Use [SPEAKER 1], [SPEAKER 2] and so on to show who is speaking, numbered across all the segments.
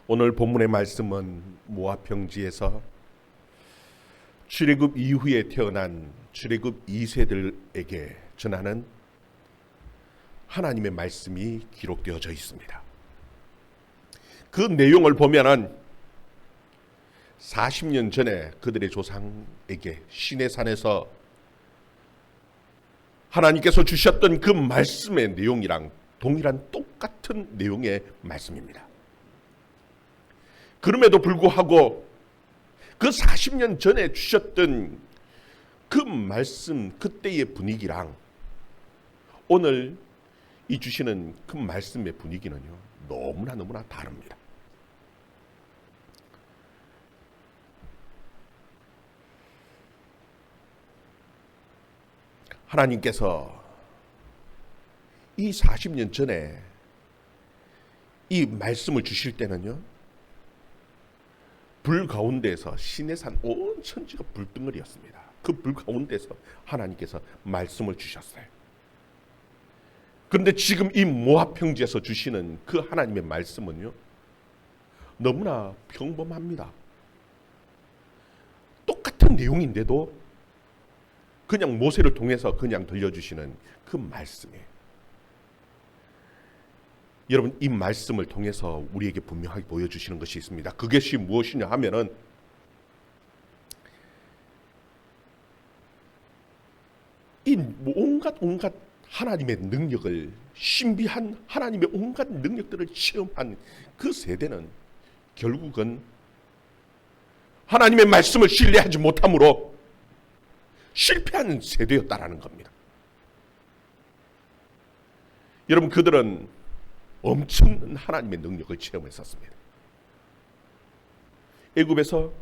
[SPEAKER 1] 오늘 본문의 말씀은 모압 평지에서 출애굽 이후에 태어난 출애굽 2세들에게 전하는 하나님의 말씀이 기록되어져 있습니다. 그 내용을 보면은 40년 전에 그들의 조상에게 시내산에서 하나님께서 주셨던 그 말씀의 내용이랑 동일한 똑같은 내용의 말씀입니다. 그럼에도 불구하고 그 40년 전에 주셨던 그 말씀, 그때의 분위기랑 오늘 이 주시는 그 말씀의 분위기는요, 너무나 다릅니다. 하나님께서 이 40년 전에 이 말씀을 주실 때는요, 불 가운데에서 시내산 온 천지가 불덩어리였습니다. 그 불 가운데서 하나님께서 말씀을 주셨어요. 그런데 지금 이 모압 평지에서 주시는 그 하나님의 말씀은요, 너무나 평범합니다. 똑같은 내용인데도 그냥 모세를 통해서 그냥 들려주시는 그 말씀이에요. 여러분, 이 말씀을 통해서 우리에게 분명하게 보여주시는 것이 있습니다. 그것이 무엇이냐 하면은 이 온갖 하나님의 능력을, 신비한 하나님의 온갖 능력들을 체험한 그 세대는 결국은 하나님의 말씀을 신뢰하지 못함으로 실패하는 세대였다라는 겁니다. 여러분, 그들은 엄청난 하나님의 능력을 체험했었습니다. 애굽에서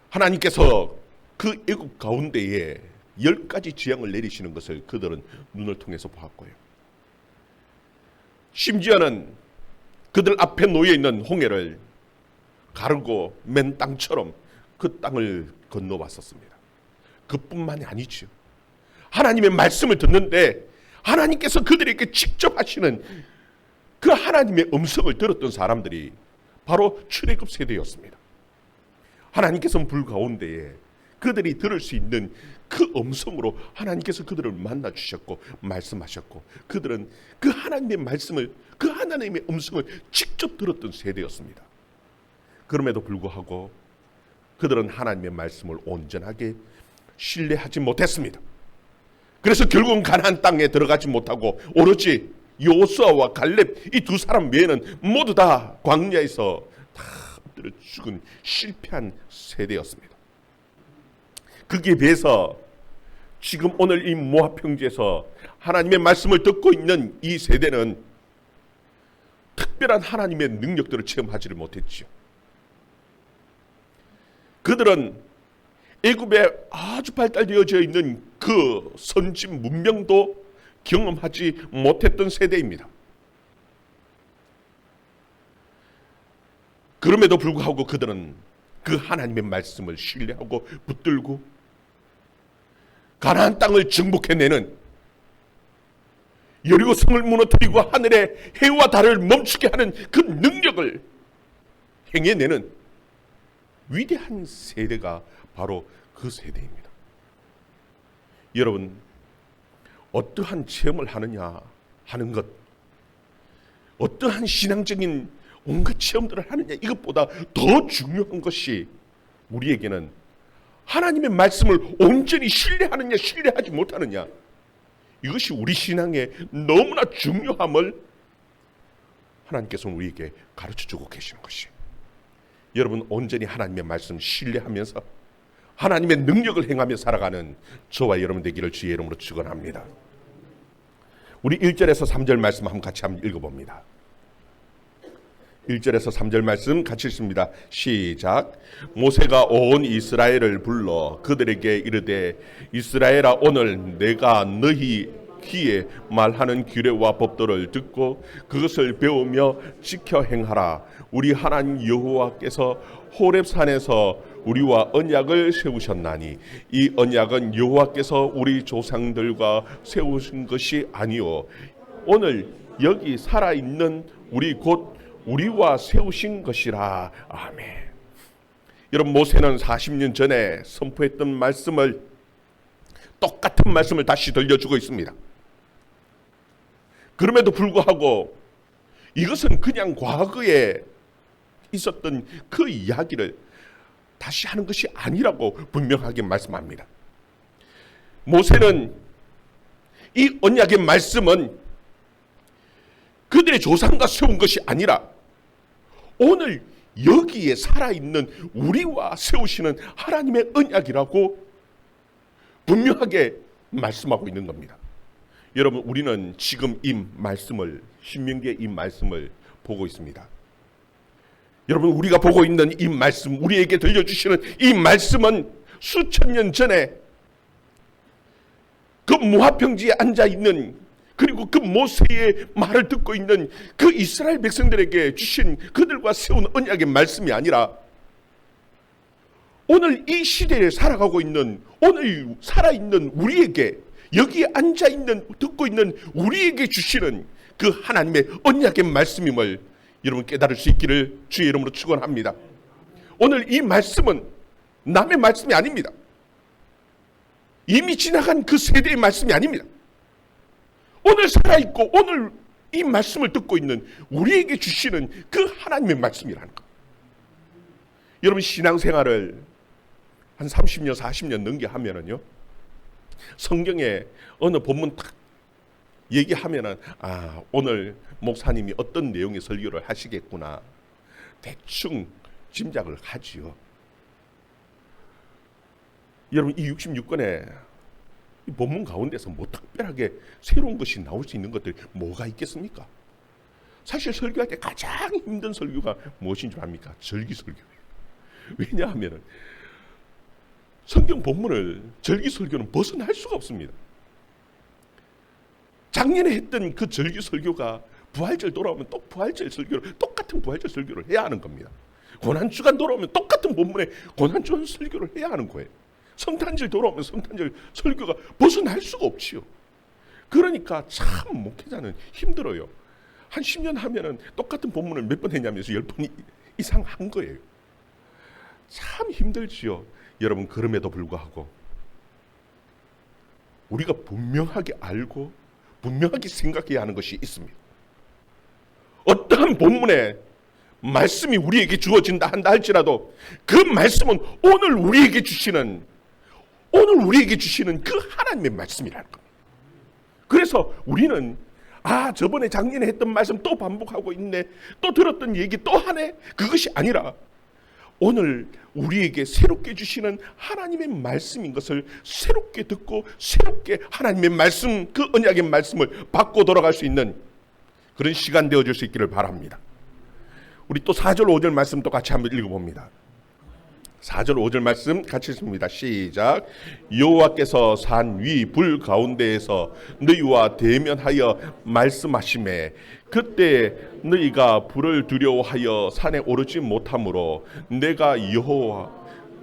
[SPEAKER 1] 하나님께서 그 애굽 가운데에 10가지 재앙을 내리시는 것을 그들은 눈을 통해서 보았고요. 심지어는 그들 앞에 놓여 있는 홍해를 가르고 맨 땅처럼 그 땅을 건너왔었습니다. 그뿐만이 아니죠. 하나님의 말씀을 듣는데 하나님께서 그들에게 직접 하시는 그 하나님의 음성을 들었던 사람들이 바로 출애굽 세대였습니다. 하나님께서는 불 가운데에 그들이 들을 수 있는 그 음성으로 하나님께서 그들을 만나 주셨고 말씀하셨고, 그들은 그 하나님의 말씀을, 그 하나님의 음성을 직접 들었던 세대였습니다. 그럼에도 불구하고 그들은 하나님의 말씀을 온전하게 신뢰하지 못했습니다. 그래서 결국은 가나안 땅에 들어가지 못하고 오로지 여호수아와 갈렙 이 두 사람 외에는 모두 다 광야에서 다 엎드려 죽은 실패한 세대였습니다. 거기에 비해서 지금 오늘 이 모압 평지에서 하나님의 말씀을 듣고 있는 이 세대는 특별한 하나님의 능력들을 체험하지를 못했죠. 그들은 애굽에 아주 발달되어져 있는 그 선진 문명도 경험하지 못했던 세대입니다. 그럼에도 불구하고 그들은 그 하나님의 말씀을 신뢰하고 붙들고 가나안 땅을 정복해내는, 여리고 성을 무너뜨리고 하늘의 해와 달을 멈추게 하는 그 능력을 행해내는 위대한 세대가 바로 그 세대입니다. 여러분, 어떠한 체험을 하느냐 하는 것, 어떠한 신앙적인 온갖 체험들을 하느냐, 이것보다 더 중요한 것이 우리에게는 하나님의 말씀을 온전히 신뢰하느냐 신뢰하지 못하느냐, 이것이 우리 신앙의 너무나 중요함을 하나님께서는 우리에게 가르쳐주고 계시는 것이에요. 여러분, 온전히 하나님의 말씀 신뢰하면서 하나님의 능력을 행하며 살아가는 저와 여러분 되기를 주의 이름으로 축원합니다. 우리 1절에서 3절 말씀 같이 한번 읽어봅니다. 1절에서 3절 말씀 같이 읽습니다. 시작. 모세가 온 이스라엘을 불러 그들에게 이르되, 이스라엘아, 오늘 내가 너희 귀에 말하는 규례와 법도를 듣고 그것을 배우며 지켜 행하라. 우리 하나님 여호와께서 호렙산에서 우리와 언약을 세우셨나니 이 언약은 여호와께서 우리 조상들과 세우신 것이 아니요 오늘 여기 살아있는 우리 곧 우리와 세우신 것이라. 아멘. 여러분, 모세는 40년 전에 선포했던 말씀을, 똑같은 말씀을 다시 들려주고 있습니다. 그럼에도 불구하고 이것은 그냥 과거에 있었던 그 이야기를 다시 하는 것이 아니라고 분명하게 말씀합니다. 모세는 이 언약의 말씀은 그들의 조상과 세운 것이 아니라 오늘 여기에 살아있는 우리와 세우시는 하나님의 언약이라고 분명하게 말씀하고 있는 겁니다. 여러분, 우리는 지금 이 말씀을, 신명기의 이 말씀을 보고 있습니다. 여러분, 우리가 보고 있는 이 말씀, 우리에게 들려주시는 이 말씀은 수천 년 전에 그 모압 평지에 앉아있는, 그리고 그 모세의 말을 듣고 있는 그 이스라엘 백성들에게 주신, 그들과 세운 언약의 말씀이 아니라 오늘 이 시대에 살아가고 있는, 오늘 살아있는 우리에게, 여기에 앉아있는, 듣고 있는 우리에게 주시는 그 하나님의 언약의 말씀임을 여러분 깨달을 수 있기를 주의 이름으로 축원합니다. 오늘 이 말씀은 남의 말씀이 아닙니다. 이미 지나간 그 세대의 말씀이 아닙니다. 오늘 살아있고 오늘 이 말씀을 듣고 있는 우리에게 주시는 그 하나님의 말씀이라는 것. 여러분, 신앙생활을 한 30년 40년 넘게 하면은요, 성경에 어느 본문 딱 얘기하면은 오늘 목사님이 어떤 내용의 설교를 하시겠구나 대충 짐작을 하지요. 여러분, 이 66권에 이 본문 가운데서 뭐 특별하게 새로운 것이 나올 수 있는 것들이 뭐가 있겠습니까? 사실 설교할 때 가장 힘든 설교가 무엇인 줄 압니까? 절기설교예요. 왜냐하면 성경 본문을 절기설교는 벗어날 수가 없습니다. 작년에 했던 그 절기설교가 부활절 돌아오면 또 부활절 설교를, 똑같은 부활절 설교를 해야 하는 겁니다. 고난주간 돌아오면 똑같은 본문에 고난주간 설교를 해야 하는 거예요. 성탄절 돌아오면 성탄절 설교가 벗어날 수가 없지요. 그러니까 참 목회자는 힘들어요. 한 10년 하면은 똑같은 본문을 몇 번 했냐면서 10번 이상 한 거예요. 참 힘들지요. 여러분, 그럼에도 불구하고 우리가 분명하게 알고 분명하게 생각해야 하는 것이 있습니다. 어떠한 본문에 말씀이 우리에게 주어진다 한다 할지라도 그 말씀은 오늘 우리에게 주시는 그 하나님의 말씀이라는 겁니다. 그래서 우리는 저번에 작년에 했던 말씀 또 반복하고 있네, 또 들었던 얘기 또 하네, 그것이 아니라 오늘 우리에게 새롭게 주시는 하나님의 말씀인 것을 새롭게 듣고 새롭게 하나님의 말씀, 그 언약의 말씀을 받고 돌아갈 수 있는 그런 시간 되어줄 수 있기를 바랍니다. 우리 또 4절 5절 말씀 또 같이 한번 읽어봅니다. 4절 5절 말씀 같이 읽습니다. 시작. 여호와께서 산 위 불 가운데에서 너희와 대면하여 말씀하시매 그때 너희가 불을 두려워하여 산에 오르지 못하므로 내가 여호와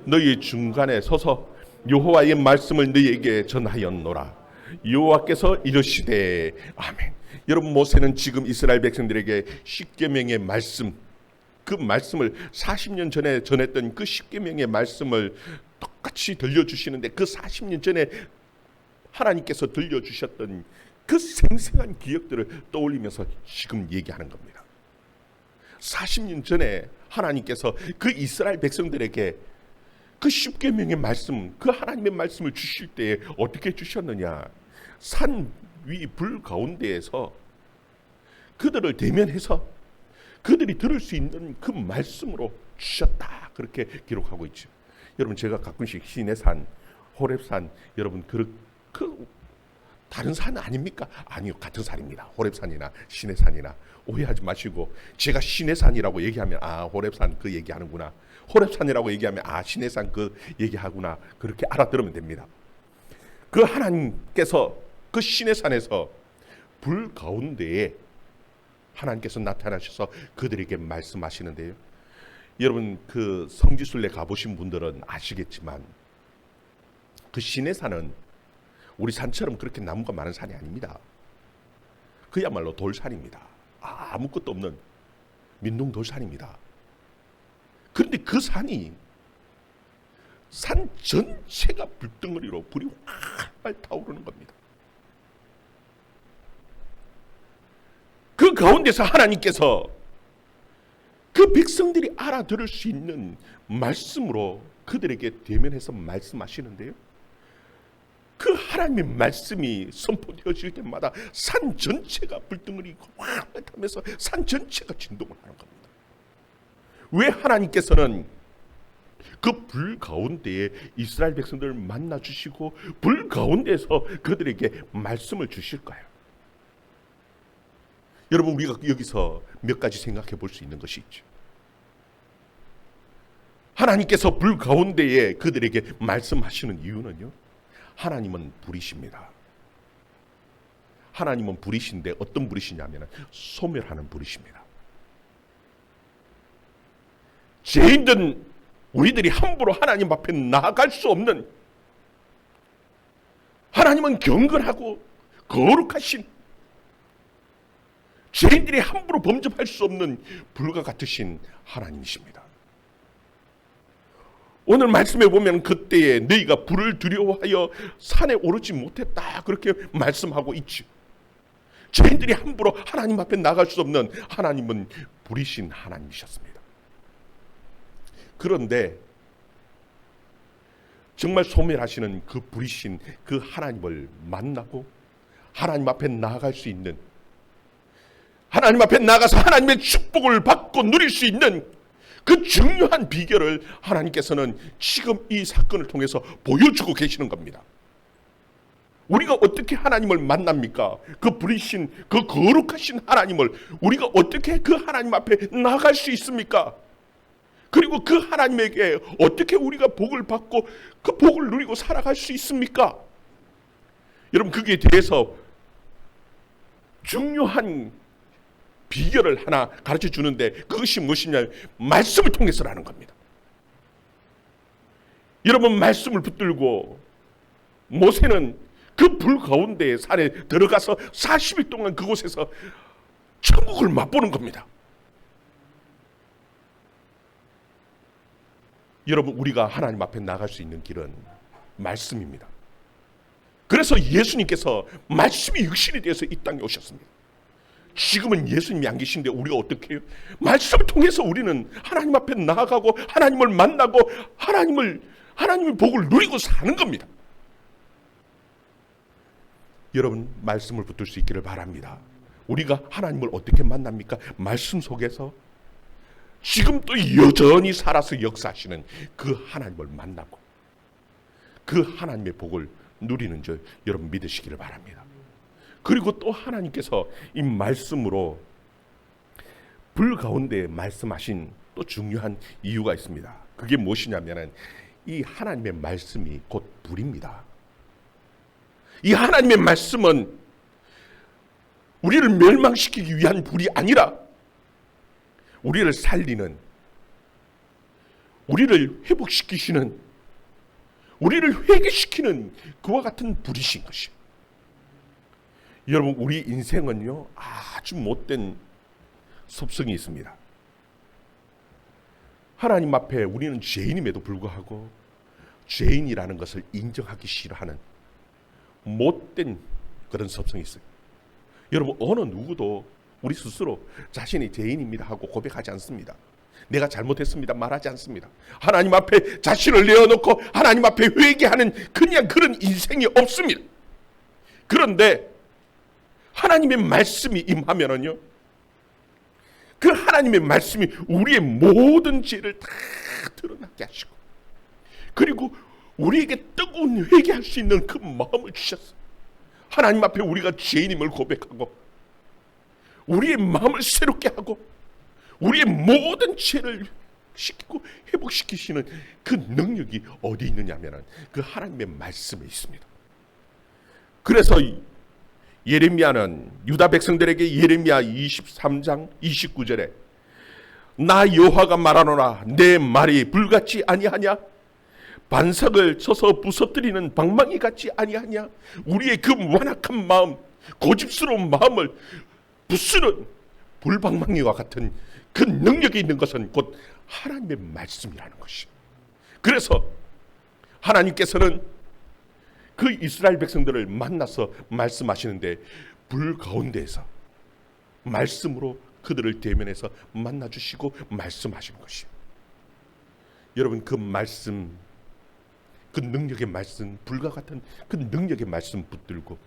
[SPEAKER 1] 너희 중간에 서서 여호와의 말씀을 너희에게 전하였노라. 여호와께서 이르시되. 아멘. 여러분, 모세는 지금 이스라엘 백성들에게 십계명의 말씀, 그 말씀을 40년 전에 전했던 그 십계명의 말씀을 똑같이 들려주시는데, 그 40년 전에 하나님께서 들려주셨던 그 생생한 기억들을 떠올리면서 지금 얘기하는 겁니다. 40년 전에 하나님께서 그 이스라엘 백성들에게 그 십계명의 말씀, 그 하나님의 말씀을 주실 때에 어떻게 주셨느냐? 산 위 불 가운데에서 그들을 대면해서 그들이 들을 수 있는 그 말씀으로 주셨다, 그렇게 기록하고 있죠. 여러분, 제가 가끔씩 시내산, 호렙산, 여러분 그 다른 산 아닙니까? 아니요, 같은 산입니다. 호렙산이나 시내산이나 오해하지 마시고, 제가 시내산이라고 얘기하면 호렙산 그 얘기하는구나, 호렙산이라고 얘기하면 시내산 그 얘기하구나, 그렇게 알아들으면 됩니다. 그 하나님께서 그 시내산에서 불 가운데에 하나님께서 나타나셔서 그들에게 말씀하시는데요. 여러분, 그 성지순례 가보신 분들은 아시겠지만 그 시내산은 우리 산처럼 그렇게 나무가 많은 산이 아닙니다. 그야말로 돌산입니다. 아무것도 없는 민둥돌산입니다. 그런데 그 산이 산 전체가 불덩어리로 불이 활활 타오르는 겁니다. 그 가운데서 하나님께서 그 백성들이 알아들을 수 있는 말씀으로 그들에게 대면해서 말씀하시는데요. 그 하나님의 말씀이 선포되어질 때마다 산 전체가 불덩어리 활활 타면서 산 전체가 진동을 하는 겁니다. 왜 하나님께서는 그 불 가운데에 이스라엘 백성들을 만나 주시고 불 가운데서 그들에게 말씀을 주실까요? 여러분, 우리가 여기서 몇 가지 생각해 볼 수 있는 것이 있죠. 하나님께서 불 가운데에 그들에게 말씀하시는 이유는요, 하나님은 불이십니다. 하나님은 불이신데 어떤 불이시냐면 소멸하는 불이십니다. 죄인된 우리들이 함부로 하나님 앞에 나아갈 수 없는, 하나님은 경건하고 거룩하신, 죄인들이 함부로 범접할 수 없는 불과 같으신 하나님이십니다. 오늘 말씀에 보면 그때에 너희가 불을 두려워하여 산에 오르지 못했다, 그렇게 말씀하고 있지. 죄인들이 함부로 하나님 앞에 나갈 수 없는 하나님은 불이신 하나님이셨습니다. 그런데 정말 소멸하시는 그 불이신 그 하나님을 만나고 하나님 앞에 나아갈 수 있는, 하나님 앞에 나가서 하나님의 축복을 받고 누릴 수 있는 그 중요한 비결을 하나님께서는 지금 이 사건을 통해서 보여주고 계시는 겁니다. 우리가 어떻게 하나님을 만납니까? 그 불이신 그 거룩하신 하나님을 우리가 어떻게 그 하나님 앞에 나아갈 수 있습니까? 그리고 그 하나님에게 어떻게 우리가 복을 받고 그 복을 누리고 살아갈 수 있습니까? 여러분, 거기에 대해서 중요한 비결을 하나 가르쳐 주는데 그것이 무엇이냐면 말씀을 통해서라는 겁니다. 여러분, 말씀을 붙들고 모세는 그 불 가운데 산에 들어가서 40일 동안 그곳에서 천국을 맛보는 겁니다. 여러분, 우리가 하나님 앞에 나갈 수 있는 길은 말씀입니다. 그래서 예수님께서 말씀이 육신이 되어서 이 땅에 오셨습니다. 지금은 예수님이 안 계신데 우리가 어떻게 해요? 말씀을 통해서 우리는 하나님 앞에 나아가고 하나님을 만나고 하나님의 복을 누리고 사는 겁니다. 여러분, 말씀을 붙들 수 있기를 바랍니다. 우리가 하나님을 어떻게 만납니까? 말씀 속에서 지금도 여전히 살아서 역사하시는 그 하나님을 만나고 그 하나님의 복을 누리는 줄 여러분 믿으시기를 바랍니다. 그리고 또 하나님께서 이 말씀으로 불 가운데 말씀하신 또 중요한 이유가 있습니다. 그게 무엇이냐면 이 하나님의 말씀이 곧 불입니다. 이 하나님의 말씀은 우리를 멸망시키기 위한 불이 아니라 우리를 살리는, 우리를 회복시키시는, 우리를 회개시키는 그와 같은 불이신 것이. 여러분, 우리 인생은요 아주 못된 습성이 있습니다. 하나님 앞에 우리는 죄인임에도 불구하고 죄인이라는 것을 인정하기 싫어하는 못된 그런 습성이 있어요. 여러분, 어느 누구도 우리 스스로 자신이 죄인입니다 하고 고백하지 않습니다. 내가 잘못했습니다 말하지 않습니다. 하나님 앞에 자신을 내어놓고 하나님 앞에 회개하는 그냥 그런 인생이 없습니다. 그런데 하나님의 말씀이 임하면은요, 그 하나님의 말씀이 우리의 모든 죄를 다 드러나게 하시고, 그리고 우리에게 뜨거운 회개할 수 있는 그 마음을 주셨어요. 하나님 앞에 우리가 죄인임을 고백하고 우리의 마음을 새롭게 하고 우리의 모든 죄를 시키고 회복시키시는 그 능력이 어디 있느냐면 그 하나님의 말씀에 있습니다. 그래서 예레미야는 유다 백성들에게 예레미야 23장 29절에 나 여호와가 말하노라 내 말이 불같지 아니하냐, 반석을 쳐서 부서뜨리는 방망이 같지 아니하냐. 우리의 그 완악한 마음, 고집스러운 마음을 부수는 불방망이와 같은 그 능력이 있는 것은 곧 하나님의 말씀이라는 것이. 그래서 하나님께서는 그 이스라엘 백성들을 만나서 말씀하시는데 불 가운데에서 말씀으로 그들을 대면해서 만나주시고 말씀하신 것이. 여러분, 그 말씀, 그 능력의 말씀, 불과 같은 그 능력의 말씀 붙들고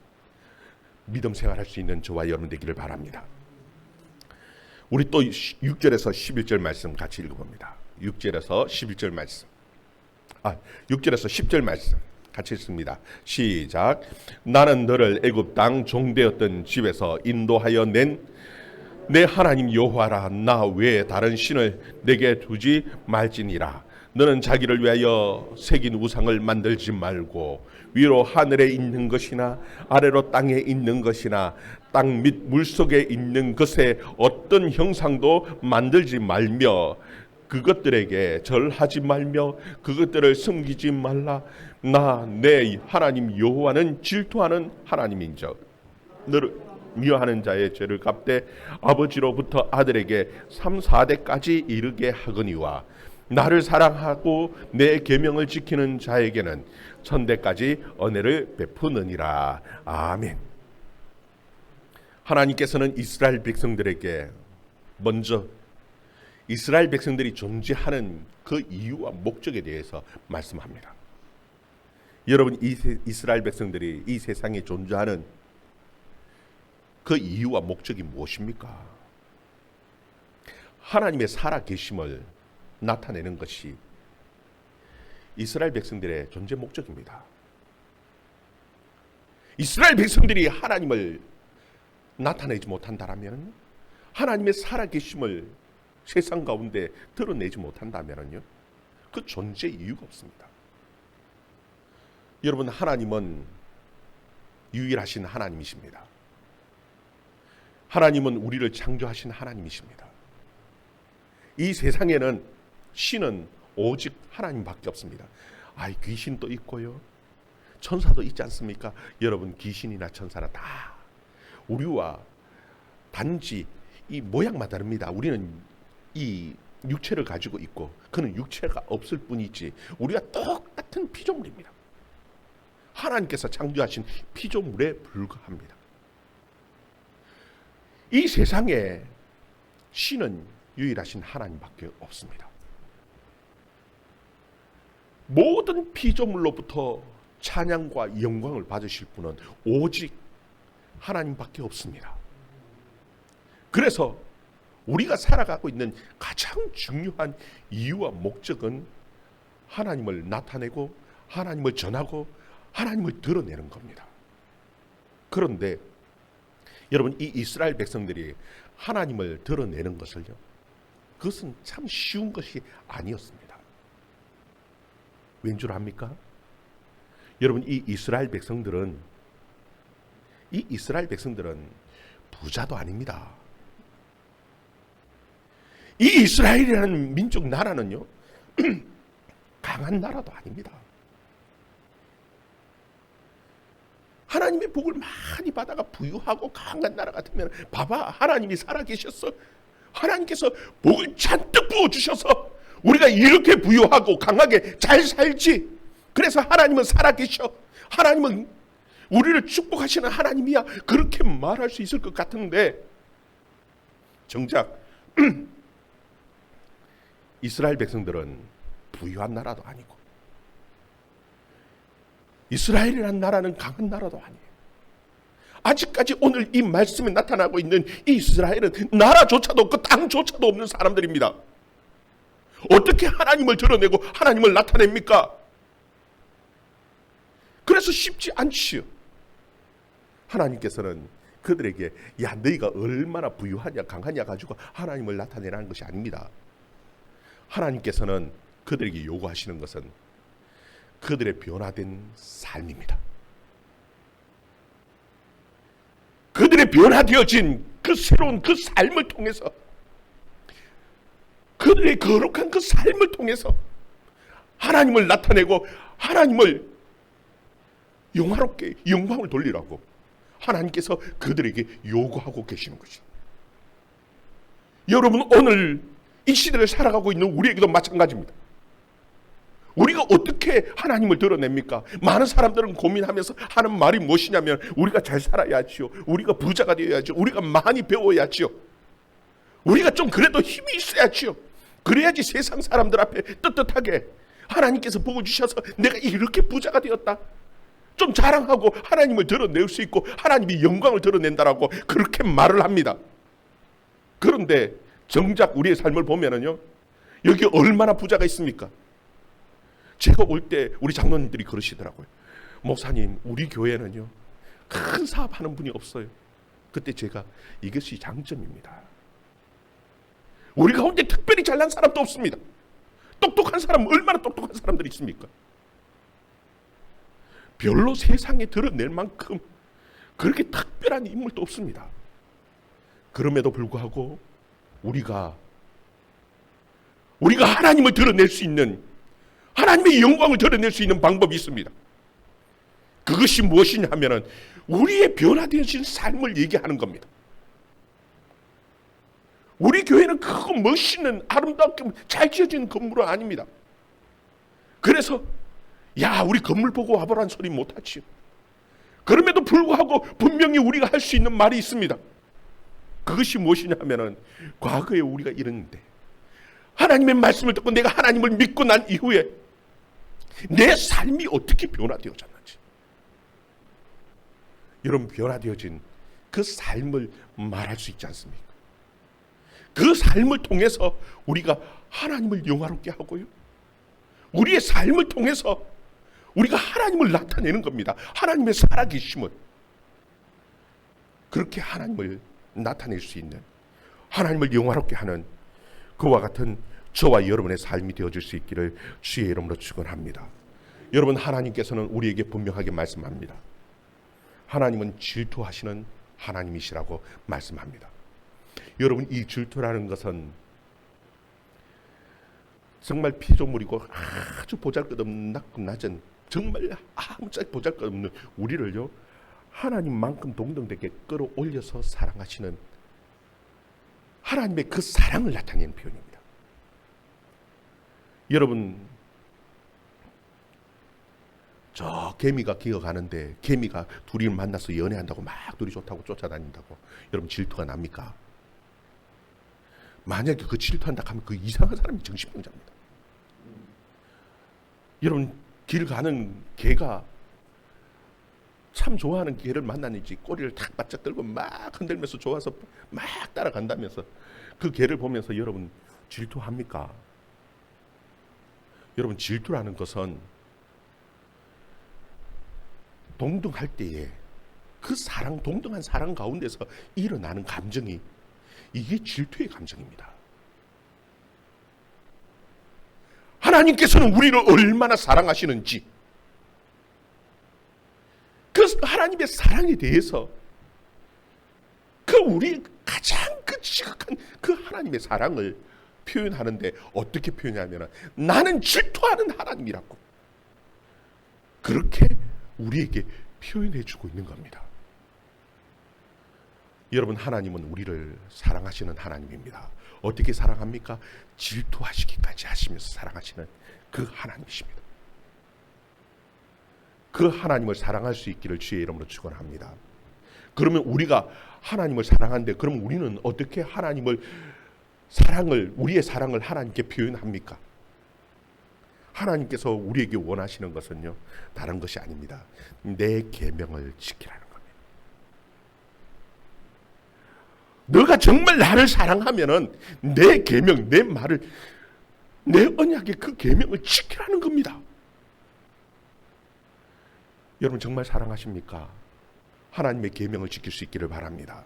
[SPEAKER 1] 믿음 생활할 수 있는 저와 여러분 되기를 바랍니다. 우리 또 6절에서 11절 말씀 같이 읽어봅니다. 6절에서 11절 말씀. 6절에서 10절 말씀 같이 읽습니다. 시작. 나는 너를 애굽 땅 종되었던 집에서 인도하여 낸 내 하나님 여호와라. 나 외에 다른 신을 내게 두지 말지니라. 너는 자기를 위하여 새긴 우상을 만들지 말고 위로 하늘에 있는 것이나 아래로 땅에 있는 것이나 땅 및 물속에 있는 것에 어떤 형상도 만들지 말며 그것들에게 절하지 말며 그것들을 섬기지 말라. 나 내 하나님 여호와는 질투하는 하나님인즉 너를 미워하는 자의 죄를 갚되 아버지로부터 아들에게 3, 4대까지 이르게 하거니와 나를 사랑하고 내 계명을 지키는 자에게는 천대까지 은혜를 베푸느니라. 아멘. 하나님께서는 이스라엘 백성들에게 먼저 이스라엘 백성들이 존재하는 그 이유와 목적에 대해서 말씀합니다. 여러분, 이스라엘 백성들이 이 세상에 존재하는 그 이유와 목적이 무엇입니까? 하나님의 살아계심을 나타내는 것이 이스라엘 백성들의 존재 목적입니다. 이스라엘 백성들이 하나님을 나타내지 못한다면, 하나님의 살아계심을 세상 가운데 드러내지 못한다면요, 그 존재 이유가 없습니다. 여러분, 하나님은 유일하신 하나님이십니다. 하나님은 우리를 창조하신 하나님이십니다. 이 세상에는 신은 오직 하나님밖에 없습니다. 귀신도 있고요, 천사도 있지 않습니까? 여러분, 귀신이나 천사나 다 우리와 단지 이 모양만 다릅니다. 우리는 이 육체를 가지고 있고 그는 육체가 없을 뿐이지 우리가 똑같은 피조물입니다. 하나님께서 창조하신 피조물에 불과합니다. 이 세상에 신은 유일하신 하나님밖에 없습니다. 모든 피조물로부터 찬양과 영광을 받으실 분은 오직 하나님밖에 없습니다. 그래서 우리가 살아가고 있는 가장 중요한 이유와 목적은 하나님을 나타내고 하나님을 전하고 하나님을 드러내는 겁니다. 그런데 여러분, 이 이스라엘 백성들이 하나님을 드러내는 것을요, 그것은 참 쉬운 것이 아니었습니다. 왠 줄 압니까? 여러분, 이 이스라엘 백성들은 부자도 아닙니다. 이 이스라엘이라는 민족 나라는요, 강한 나라도 아닙니다. 하나님의 복을 많이 받아가 부유하고 강한 나라 같으면, 봐봐, 하나님이 살아계셨어. 하나님께서 복을 잔뜩 부어주셔서 우리가 이렇게 부유하고 강하게 잘 살지. 그래서 하나님은 살아계셔. 하나님은 우리를 축복하시는 하나님이야. 그렇게 말할 수 있을 것 같은데, 정작 이스라엘 백성들은 부유한 나라도 아니고 이스라엘이라는 나라는 강한 나라도 아니에요. 아직까지 오늘 이 말씀에 나타나고 있는 이 이스라엘은 나라조차도 없고 땅조차도 없는 사람들입니다. 어떻게 하나님을 드러내고 하나님을 나타냅니까? 그래서 쉽지 않지요. 하나님께서는 그들에게 너희가 얼마나 부유하냐 강하냐 가지고 하나님을 나타내라는 것이 아닙니다. 하나님께서는 그들에게 요구하시는 것은 그들의 변화된 삶입니다. 그들의 변화되어진 그 새로운 그 삶을 통해서, 그들의 거룩한 그 삶을 통해서 하나님을 나타내고 하나님을 영화롭게 영광을 돌리라고 하나님께서 그들에게 요구하고 계시는 것입니다. 여러분, 오늘 이 시대를 살아가고 있는 우리에게도 마찬가지입니다. 우리가 어떻게 하나님을 드러냅니까? 많은 사람들은 고민하면서 하는 말이 무엇이냐면, 우리가 잘 살아야지요, 우리가 부자가 되어야지요, 우리가 많이 배워야지요, 우리가 좀 그래도 힘이 있어야지요, 그래야지 세상 사람들 앞에 떳떳하게 하나님께서 보고 주셔서 내가 이렇게 부자가 되었다, 좀 자랑하고 하나님을 드러낼 수 있고 하나님의 영광을 드러낸다라고 그렇게 말을 합니다. 그런데 정작 우리의 삶을 보면은요, 여기 얼마나 부자가 있습니까? 제가 올 때 우리 장로님들이 그러시더라고요. 목사님, 우리 교회는요 큰 사업하는 분이 없어요. 그때 제가, 이것이 장점입니다. 우리 가운데 특별히 잘난 사람도 없습니다. 똑똑한 사람, 얼마나 똑똑한 사람들이 있습니까? 별로 세상에 드러낼 만큼 그렇게 특별한 인물도 없습니다. 그럼에도 불구하고 우리가 하나님을 드러낼 수 있는, 하나님의 영광을 드러낼 수 있는 방법이 있습니다. 그것이 무엇이냐 하면은 우리의 변화되어진 삶을 얘기하는 겁니다. 우리 교회는 크고 멋있는 아름답게 잘 지어진 건물은 아닙니다. 그래서 야, 우리 건물 보고 와보라는 소리 못하지요. 그럼에도 불구하고 분명히 우리가 할 수 있는 말이 있습니다. 그것이 무엇이냐 하면은, 과거에 우리가 이랬는데 하나님의 말씀을 듣고 내가 하나님을 믿고 난 이후에 내 삶이 어떻게 변화되어졌는지, 여러분, 변화되어진 그 삶을 말할 수 있지 않습니까? 그 삶을 통해서 우리가 하나님을 영화롭게 하고요, 우리의 삶을 통해서 우리가 하나님을 나타내는 겁니다. 하나님의 살아계심을, 그렇게 하나님을 나타낼 수 있는, 하나님을 영화롭게 하는 그와 같은 저와 여러분의 삶이 되어질 수 있기를 주의 이름으로 축원합니다. 여러분, 하나님께서는 우리에게 분명하게 말씀합니다. 하나님은 질투하시는 하나님이시라고 말씀합니다. 여러분, 이 질투라는 것은 정말 피조물이고 아주 보잘것없는 낮은, 정말 아무짝에 보잘것없는 우리를요 하나님만큼 동등되게 끌어올려서 사랑하시는 하나님의 그 사랑을 나타내는 표현입니다. 여러분, 저 개미가 기어가는데 개미가 둘이 만나서 연애한다고 막 둘이 좋다고 쫓아다닌다고 여러분 질투가 납니까? 만약에 그 질투한다 하면 그 이상한 사람이 정신병자입니다. 여러분, 길 가는 개가 참 좋아하는 개를 만났는지 꼬리를 탁 바짝 들고 막 흔들면서 좋아서 막 따라간다면서 그 개를 보면서 여러분 질투합니까? 여러분, 질투라는 것은 동등할 때에 그 사랑, 동등한 사랑 가운데서 일어나는 감정이, 이게 질투의 감정입니다. 하나님께서는 우리를 얼마나 사랑하시는지, 그 하나님의 사랑에 대해서, 그 우리 가장 그 지극한 그 하나님의 사랑을 표현하는데 어떻게 표현하냐면, 나는 질투하는 하나님이라고 그렇게 우리에게 표현해주고 있는 겁니다. 여러분, 하나님은 우리를 사랑하시는 하나님입니다. 어떻게 사랑합니까? 질투하시기까지 하시면서 사랑하시는 그 하나님이십니다. 그 하나님을 사랑할 수 있기를 주의 이름으로 축원합니다. 그러면 우리가 하나님을 사랑하는데, 그럼 우리는 어떻게 우리의 사랑을 하나님께 표현합니까? 하나님께서 우리에게 원하시는 것은요, 다른 것이 아닙니다. 내 계명을 지키라는 겁니다. 너가 정말 나를 사랑하면은 내 계명, 내 말을, 내 언약의 그 계명을 지키라는 겁니다. 여러분, 정말 사랑하십니까? 하나님의 계명을 지킬 수 있기를 바랍니다.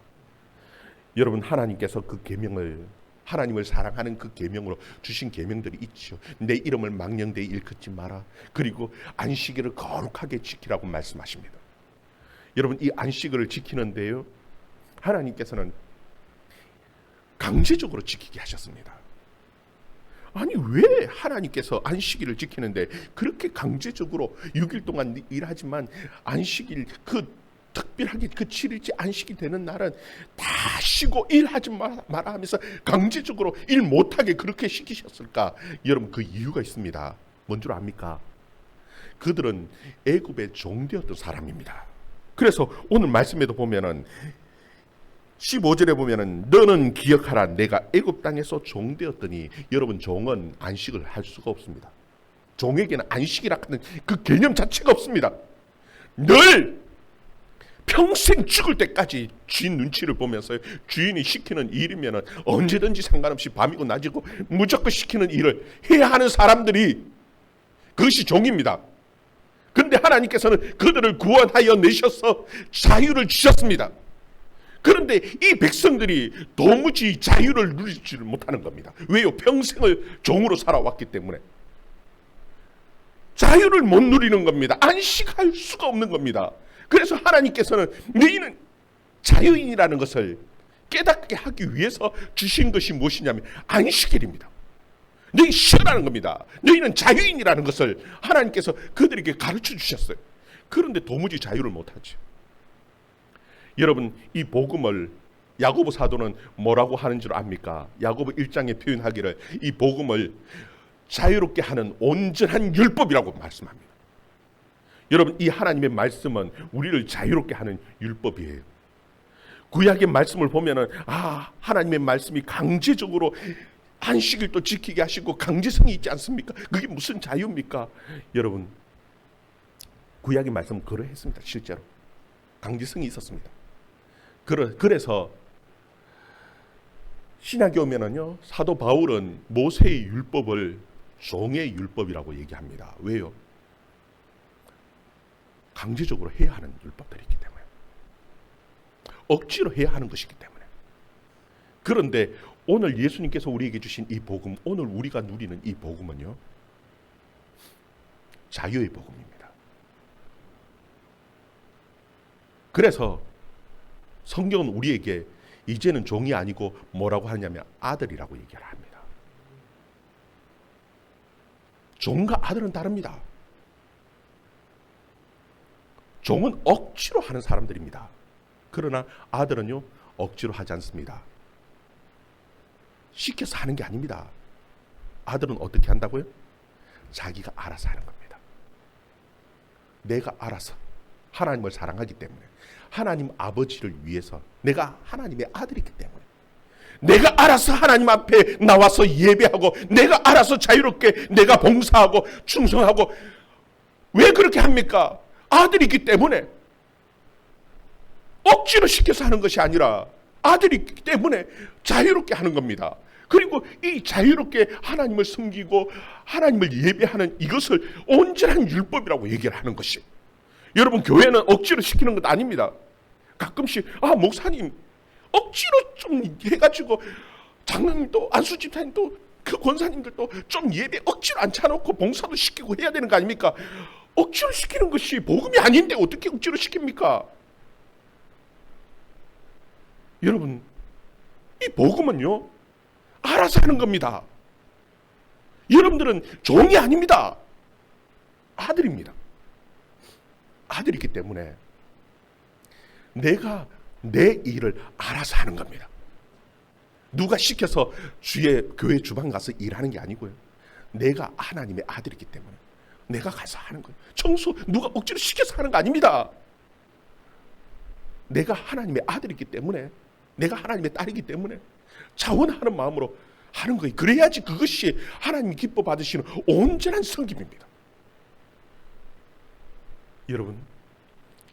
[SPEAKER 1] 여러분, 하나님께서 그 계명을, 하나님을 사랑하는 그 계명으로 주신 계명들이 있죠. 내 이름을 망령되이 일컫지 마라. 그리고 안식일을 거룩하게 지키라고 말씀하십니다. 여러분, 이 안식일을 지키는데요, 하나님께서는 강제적으로 지키게 하셨습니다. 아니, 왜 하나님께서 안식일을 지키는데 그렇게 강제적으로 6일 동안 일하지만 안식일, 그 특별하게 그 7일째 안식이 되는 날은 다 쉬고 일하지 마라 하면서 강제적으로 일 못하게 그렇게 시키셨을까? 여러분, 그 이유가 있습니다. 뭔 줄 압니까? 그들은 애굽의 종되었던 사람입니다. 그래서 오늘 말씀에도 보면은 15절에 보면은 너는 기억하라, 내가 애굽 땅에서 종되었더니. 여러분, 종은 안식을 할 수가 없습니다. 종에게는 안식이라 하는 그 개념 자체가 없습니다. 늘 평생 죽을 때까지 주인 눈치를 보면서 주인이 시키는 일이면 언제든지 상관없이 밤이고 낮이고 무조건 시키는 일을 해야 하는 사람들이, 그것이 종입니다. 그런데 하나님께서는 그들을 구원하여 내셔서 자유를 주셨습니다. 그런데 이 백성들이 도무지 자유를 누리지를 못하는 겁니다. 왜요? 평생을 종으로 살아왔기 때문에 자유를 못 누리는 겁니다. 안식할 수가 없는 겁니다. 그래서 하나님께서는 너희는 자유인이라는 것을 깨닫게 하기 위해서 주신 것이 무엇이냐면 안식일입니다. 너희 쉬라는 겁니다. 너희는 자유인이라는 것을 하나님께서 그들에게 가르쳐 주셨어요. 그런데 도무지 자유를 못하죠. 여러분, 이 복음을 야고보 사도는 뭐라고 하는 줄 압니까? 야고보 1장에 표현하기를 이 복음을 자유롭게 하는 온전한 율법이라고 말씀합니다. 여러분, 이 하나님의 말씀은 우리를 자유롭게 하는 율법이에요. 구약의 말씀을 보면은 하나님의 말씀이 강제적으로 안식일도 지키게 하시고 강제성이 있지 않습니까? 그게 무슨 자유입니까? 여러분, 구약의 말씀은 그러했습니다. 실제로 강제성이 있었습니다. 그래서 신약에 오면은요, 사도 바울은 모세의 율법을 종의 율법이라고 얘기합니다. 왜요? 강제적으로 해야 하는 율법들이기 때문에, 억지로 해야 하는 것이기 때문에. 그런데 오늘 예수님께서 우리에게 주신 이 복음, 오늘 우리가 누리는 이 복음은요, 자유의 복음입니다. 그래서 성경은 우리에게 이제는 종이 아니고 뭐라고 하냐면 아들이라고 얘기를 합니다. 종과 아들은 다릅니다. 종은 억지로 하는 사람들입니다. 그러나 아들은요, 억지로 하지 않습니다. 시켜서 하는 게 아닙니다. 아들은 어떻게 한다고요? 자기가 알아서 하는 겁니다. 내가 알아서, 하나님을 사랑하기 때문에, 하나님 아버지를 위해서, 내가 하나님의 아들이기 때문에, 내가 알아서 하나님 앞에 나와서 예배하고, 내가 알아서 자유롭게 내가 봉사하고 충성하고. 왜 그렇게 합니까? 아들이기 때문에. 억지로 시켜서 하는 것이 아니라 아들이기 때문에 자유롭게 하는 겁니다. 그리고 이 자유롭게 하나님을 섬기고 하나님을 예배하는 이것을 온전한 율법이라고 얘기를 하는 것이, 여러분, 교회는 억지로 시키는 것 아닙니다. 가끔씩 목사님 억지로 좀 해가지고, 장로님도 안수집사님도 그 권사님들도 좀 예배 억지로 앉혀놓고 봉사도 시키고 해야 되는 거 아닙니까? 억지로 시키는 것이 복음이 아닌데 어떻게 억지로 시킵니까? 여러분, 이 복음은요, 알아서 하는 겁니다. 여러분들은 종이 아닙니다. 아들입니다. 아들이기 때문에 내가 내 일을 알아서 하는 겁니다. 누가 시켜서 주의 교회 주방 가서 일하는 게 아니고요. 내가 하나님의 아들이기 때문에 내가 가서 하는 거예요. 청소 누가 억지로 시켜서 하는 거 아닙니다. 내가 하나님의 아들이기 때문에, 내가 하나님의 딸이기 때문에 자원하는 마음으로 하는 거예요. 그래야지 그것이 하나님이 기뻐 받으시는 온전한 섬김입니다. 여러분,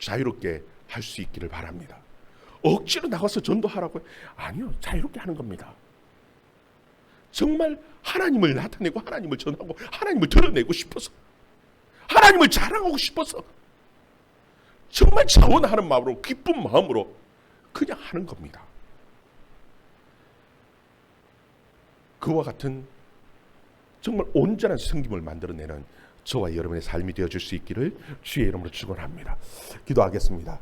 [SPEAKER 1] 자유롭게 할 수 있기를 바랍니다. 억지로 나가서 전도하라고요? 아니요, 자유롭게 하는 겁니다. 정말 하나님을 나타내고 하나님을 전하고 하나님을 드러내고 싶어서, 하나님을 자랑하고 싶어서, 정말 자원하는 마음으로, 기쁜 마음으로 그냥 하는 겁니다. 그와 같은 정말 온전한 섬김을 만들어내는 저와 여러분의 삶이 되어줄 수 있기를 주의 이름으로 축원합니다. 기도하겠습니다.